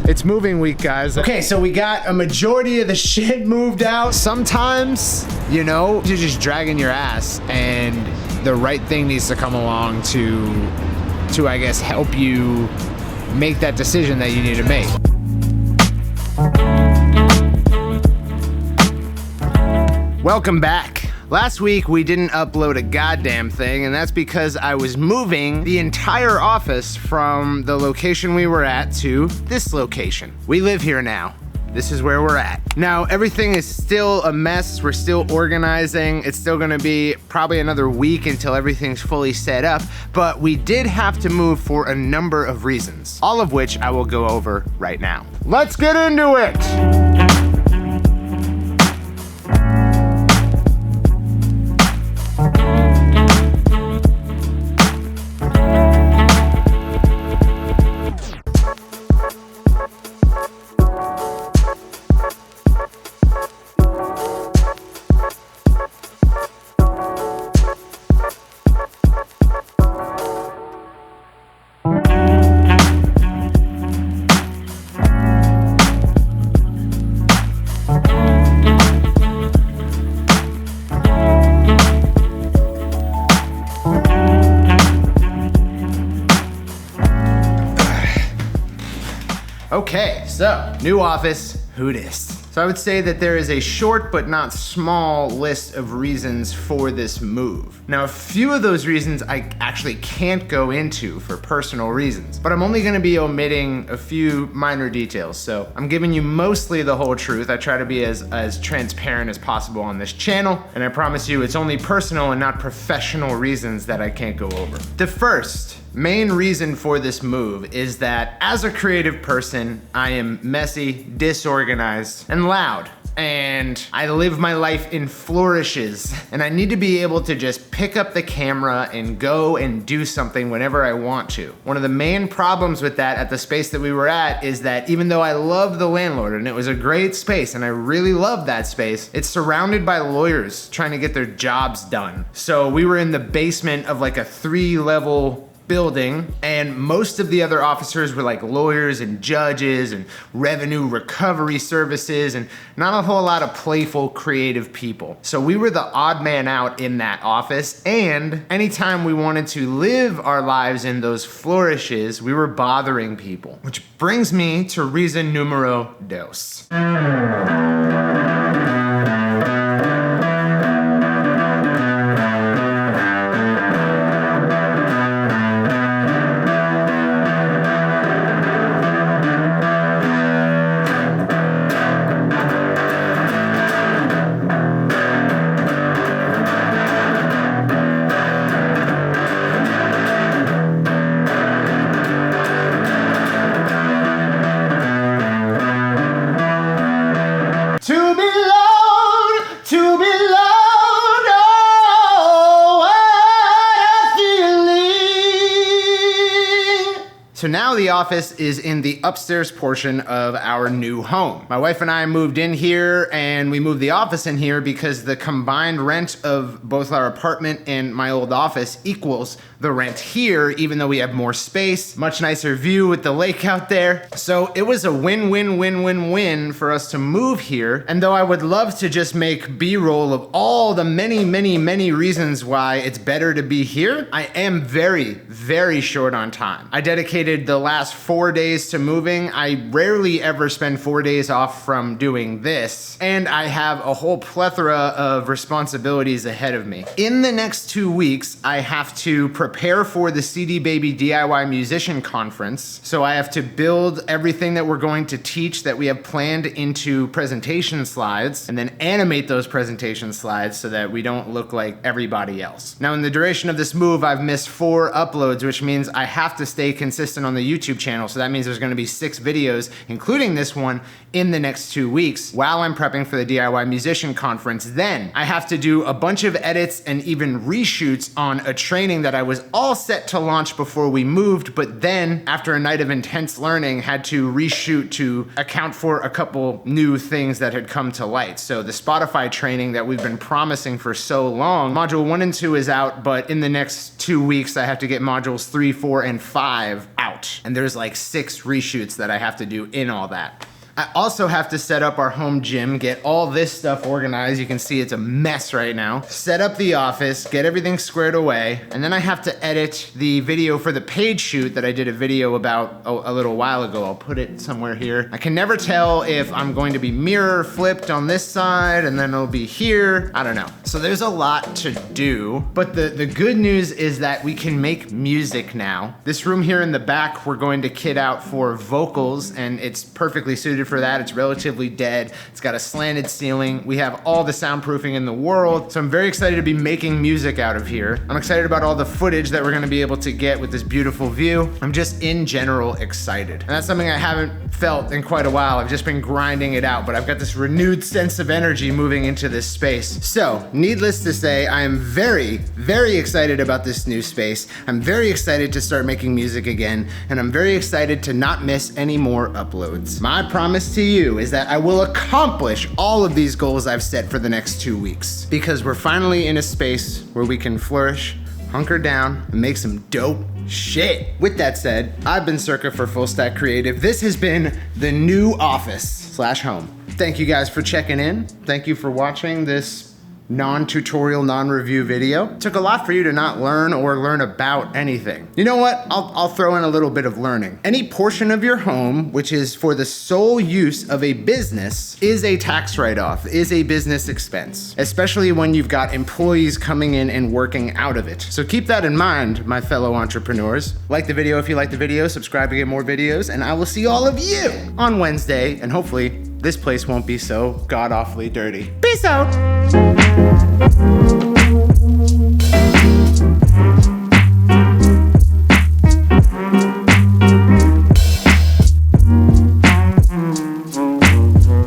It's moving week, guys. Okay, so we got a majority of the shit moved out. Sometimes, you know, you're just dragging your ass and the right thing needs to come along to I guess, help you make that decision that you need to make. Welcome back. Last week, we didn't upload a goddamn thing, and that's because I was moving the entire office from the location we were at to this location. We live here now. This is where we're at. Now, everything is still a mess. We're still organizing. It's still gonna be probably another week until everything's fully set up, but we did have to move for a number of reasons, all of which I will go over right now. Let's get into it. Okay, so new office, who dis? So I would say that there is a short but not small list of reasons for this move. Now, a few of those reasons I actually can't go into for personal reasons, but I'm only gonna be omitting a few minor details. So I'm giving you mostly the whole truth. I try to be as transparent as possible on this channel, and I promise you it's only personal and not professional reasons that I can't go over. The first main reason for this move is that as a creative person, I am messy, disorganized, and loud. And I live my life in flourishes, and I need to be able to just pick up the camera and go and do something whenever I want to. One of the main problems with that at the space that we were at is that even though I love the landlord and it was a great space and I really love that space, it's surrounded by lawyers trying to get their jobs done. So we were in the basement of like a 3-level building, and most of the other officers were like lawyers and judges and revenue recovery services, and not a whole lot of playful, creative people. So we were the odd man out in that office, and anytime we wanted to live our lives in those flourishes, we were bothering people. Which brings me to reason numero dos. So now the office is in the upstairs portion of our new home. My wife and I moved in here, and we moved the office in here because the combined rent of both our apartment and my old office equals the rent here, even though we have more space, much nicer view with the lake out there. So it was a win-win-win-win-win for us to move here. And though I would love to just make B-roll of all the many reasons why it's better to be here, I am very short on time. I dedicated the last 4 days to moving. I rarely ever spend 4 days off from doing this, and I have a whole plethora of responsibilities ahead of me. In the next 2 weeks, I have to prepare for the CD Baby DIY Musician Conference. So I have to build everything that we're going to teach that we have planned into presentation slides, and then animate those presentation slides so that we don't look like everybody else. Now, in the duration of this move, I've missed 4 uploads, which means I have to stay consistent on the YouTube channel. So that means there's gonna be 6 videos, including this one, in the next 2 weeks while I'm prepping for the DIY Musician Conference. Then I have to do a bunch of edits and even reshoots on a training that I was all set to launch before we moved, but then after a night of intense learning, had to reshoot to account for a couple new things that had come to light. So the Spotify training that we've been promising for so long, module 1 and 2 is out, but in the next 2 weeks, I have to get modules 3, 4, and 5 out. out. And there's like 6 reshoots that I have to do in all that. I also have to set up our home gym, get all this stuff organized. You can see it's a mess right now. Set up the office, get everything squared away, and then I have to edit the video for the page shoot that I did a video about a little while ago. I'll put it somewhere here. I can never tell if I'm going to be mirror flipped on this side and then it'll be here. I don't know. So there's a lot to do, but the good news is that we can make music now. This room here in the back, we're going to kit out for vocals, and it's perfectly suited for that. It's relatively dead. It's got a slanted ceiling. We have all the soundproofing in the world. So I'm very excited to be making music out of here. I'm excited about all the footage that we're gonna be able to get with this beautiful view. I'm just in general excited. And that's something I haven't felt in quite a while. I've just been grinding it out, but I've got this renewed sense of energy moving into this space. So needless to say, I am very, very excited about this new space. I'm very excited to start making music again, and I'm very excited to not miss any more uploads. My promise to you is that I will accomplish all of these goals I've set for the next 2 weeks, because we're finally in a space where we can flourish, hunker down, and make some dope shit. With that said, I've been Circa for Full Stack Creative. This has been the new office/home. Thank you guys for checking in. Thank you for watching this non-tutorial, non-review video. It took a lot for you to not learn or learn about anything. You know what? I'll throw in a little bit of learning. Any portion of your home which is for the sole use of a business is a tax write-off, is a business expense, especially when you've got employees coming in and working out of it. So keep that in mind, my fellow entrepreneurs. Like the video if you like the video, subscribe to get more videos, and I will see all of you on Wednesday, and hopefully this place won't be so god-awfully dirty. Peace out.